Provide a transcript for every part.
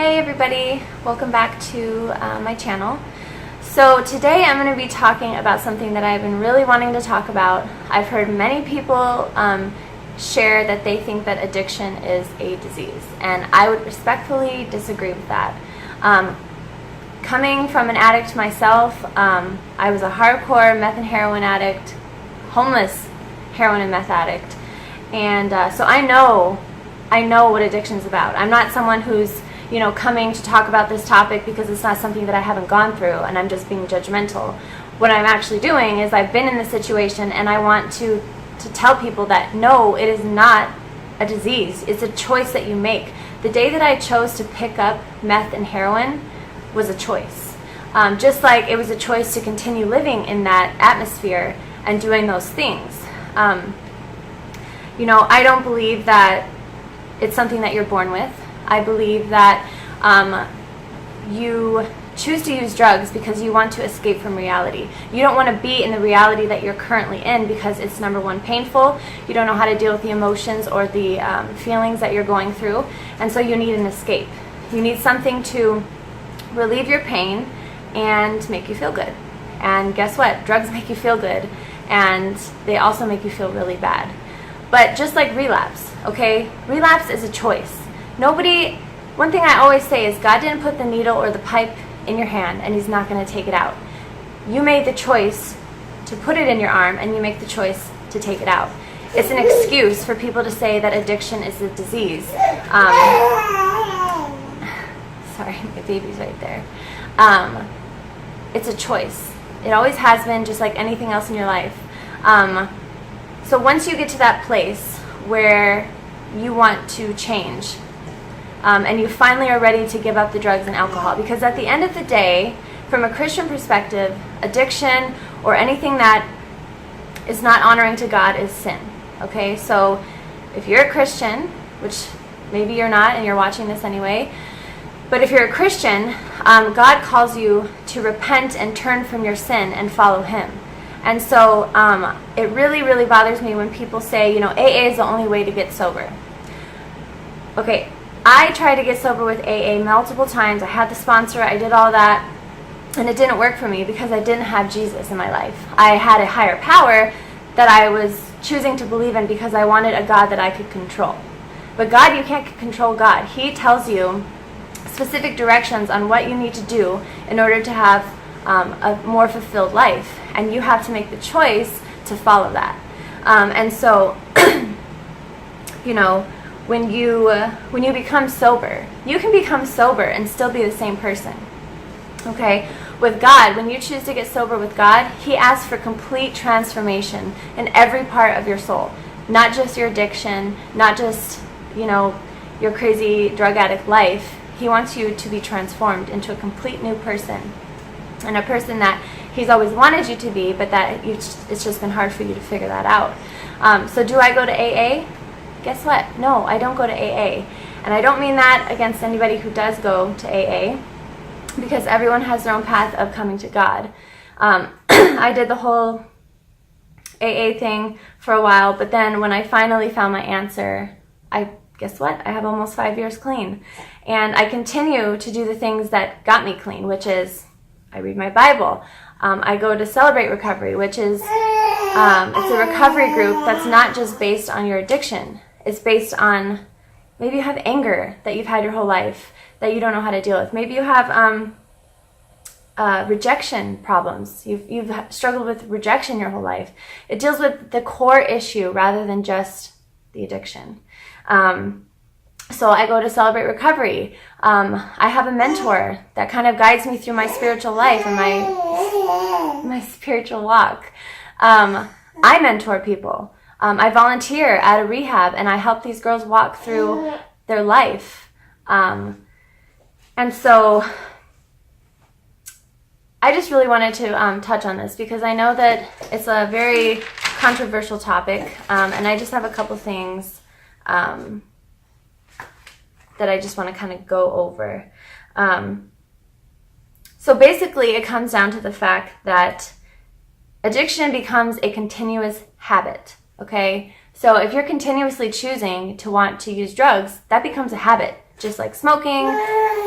Hey everybody, welcome back to my channel. So today I'm going to be talking about something that I've been really wanting to talk about. I've heard many people share that they think that addiction is a disease, and I would respectfully disagree with that. Coming from an addict myself, I was a hardcore meth and heroin addict, homeless heroin and meth addict, and so I know what addiction is about. I'm not someone who's coming to talk about this topic because it's not something that I haven't gone through and I'm just being judgmental. What I'm actually doing is I've been in this situation and I want to tell people that no, it is not a disease. It's a choice that you make. The day that I chose to pick up meth and heroin was a choice. Just like it was a choice to continue living in that atmosphere and doing those things. I don't believe that it's something that you're born with. I believe that you choose to use drugs because you want to escape from reality. You don't want to be in the reality that you're currently in because it's, number one, painful. You don't know how to deal with the emotions or the feelings that you're going through, and so you need an escape. You need something to relieve your pain and make you feel good. And guess what? Drugs make you feel good, and they also make you feel really bad. But just like relapse, okay? Relapse is a choice. One thing I always say is God didn't put the needle or the pipe in your hand and He's not going to take it out. You made the choice to put it in your arm and you make the choice to take it out. It's an excuse for people to say that addiction is a disease. Sorry, my baby's right there. It's a choice. It always has been, just like anything else in your life. So once you get to that place where you want to change, and you finally are ready to give up the drugs and alcohol, because at the end of the day, from a Christian perspective, addiction or anything that is not honoring to God is sin. Okay, so if you're a Christian, which maybe you're not and you're watching this anyway, but if you're a Christian, God calls you to repent and turn from your sin and follow Him. And so it really, really bothers me when people say, AA is the only way to get sober. Okay, I tried to get sober with AA multiple times. I had the sponsor, I did all that, and it didn't work for me because I didn't have Jesus in my life. I had a higher power that I was choosing to believe in because I wanted a God that I could control. But God, you can't control God. He tells you specific directions on what you need to do in order to have a more fulfilled life, and you have to make the choice to follow that. And so, when you become sober, you can become sober and still be the same person. Okay? With God, when you choose to get sober with God, He asks for complete transformation in every part of your soul. Not just your addiction, not just, your crazy drug addict life. He wants you to be transformed into a complete new person, and a person that He's always wanted you to be, but that it's just been hard for you to figure that out. So do I go to AA? Guess what? No, I don't go to AA. And I don't mean that against anybody who does go to AA, because everyone has their own path of coming to God. I did the whole AA thing for a while, but then when I finally found my answer, guess what? I have almost 5 years clean. And I continue to do the things that got me clean, which is I read my Bible. I go to Celebrate Recovery, which is it's a recovery group that's not just based on your addiction. It's based on, maybe you have anger that you've had your whole life that you don't know how to deal with. Maybe you have rejection problems. You've struggled with rejection your whole life. It deals with the core issue rather than just the addiction. So I go to Celebrate Recovery. I have a mentor that kind of guides me through my spiritual life and my spiritual walk. I mentor people. I volunteer at a rehab, and I help these girls walk through their life. And so I just really wanted to touch on this because I know that it's a very controversial topic, and I just have a couple things that I just want to kind of go over. So basically, it comes down to the fact that addiction becomes a continuous habit, okay? So if you're continuously choosing to want to use drugs, that becomes a habit. just like smoking,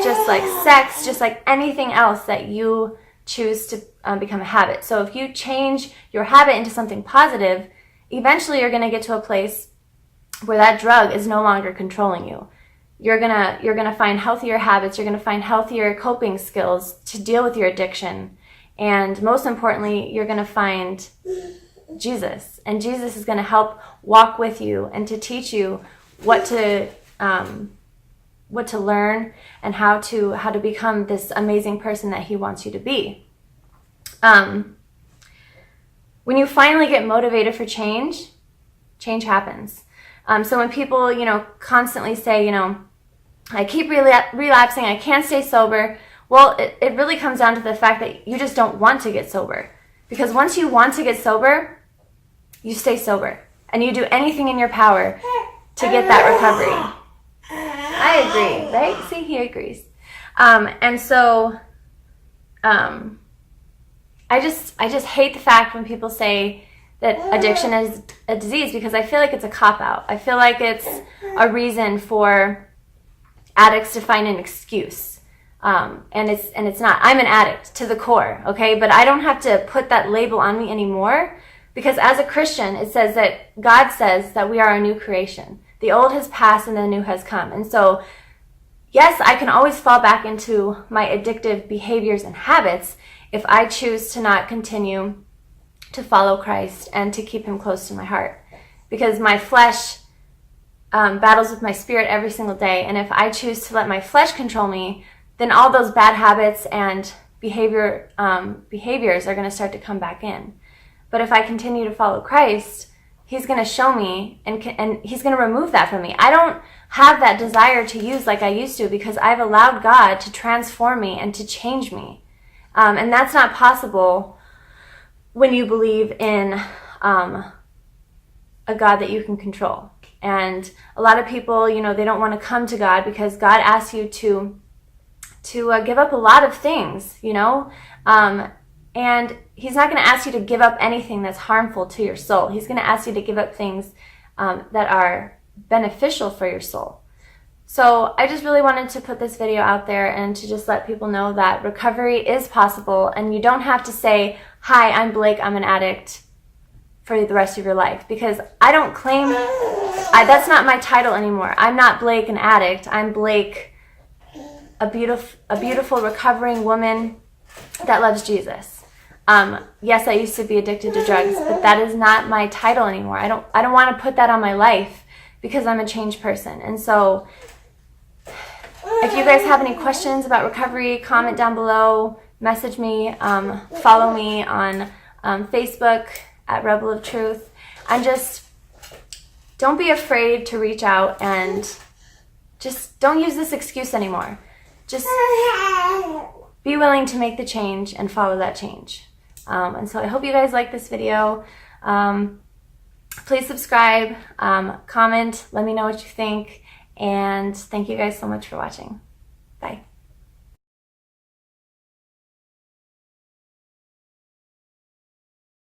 just like sex, just like anything else that you choose to become a habit. So if you change your habit into something positive, eventually you're going to get to a place where that drug is no longer controlling you. You're gonna find healthier habits, you're gonna find healthier coping skills to deal with your addiction. And most importantly, you're gonna find Jesus. And Jesus is gonna help walk with you and to teach you what to learn and how to become this amazing person that he wants you to be. When you finally get motivated for change happens. So when people, constantly say, I keep relapsing, I can't stay sober, well, it really comes down to the fact that you just don't want to get sober. Because once you want to get sober, you stay sober. And you do anything in your power to get that recovery. I agree, right? See, he agrees. And so, I just hate the fact when people say that addiction is a disease, because I feel like it's a cop-out. I feel like it's a reason for addicts to find an excuse. And it's not. I'm an addict to the core, okay? But I don't have to put that label on me anymore, because as a Christian, it says that God says that we are a new creation. The old has passed and the new has come. And so, yes, I can always fall back into my addictive behaviors and habits if I choose to not continue to follow Christ and to keep him close to my heart. Because my flesh battles with my spirit every single day. And if I choose to let my flesh control me, then all those bad habits and behaviors are going to start to come back in. But if I continue to follow Christ, he's going to show me and he's going to remove that from me. I don't have that desire to use like I used to, because I've allowed God to transform me and to change me. And that's not possible when you believe in a God that you can control. And a lot of people, they don't want to come to God because God asks you to give up a lot of things, and he's not going to ask you to give up anything that's harmful to your soul. He's going to ask you to give up things that are beneficial for your soul. So I just really wanted to put this video out there and to just let people know that recovery is possible, and you don't have to say, hi, I'm Blake, I'm an addict, for the rest of your life, because I don't claim, that's not my title anymore. I'm not Blake, an addict. I'm Blake, a beautiful recovering woman that loves Jesus. Yes, I used to be addicted to drugs, but that is not my title anymore. I don't want to put that on my life, because I'm a changed person. And so if you guys have any questions about recovery, comment down below, message me, follow me on Facebook at Rebel of Truth, and just don't be afraid to reach out, and just don't use this excuse anymore. Just be willing to make the change and follow that change. And so I hope you guys like this video. Please subscribe, comment, let me know what you think, and thank you guys so much for watching. Bye.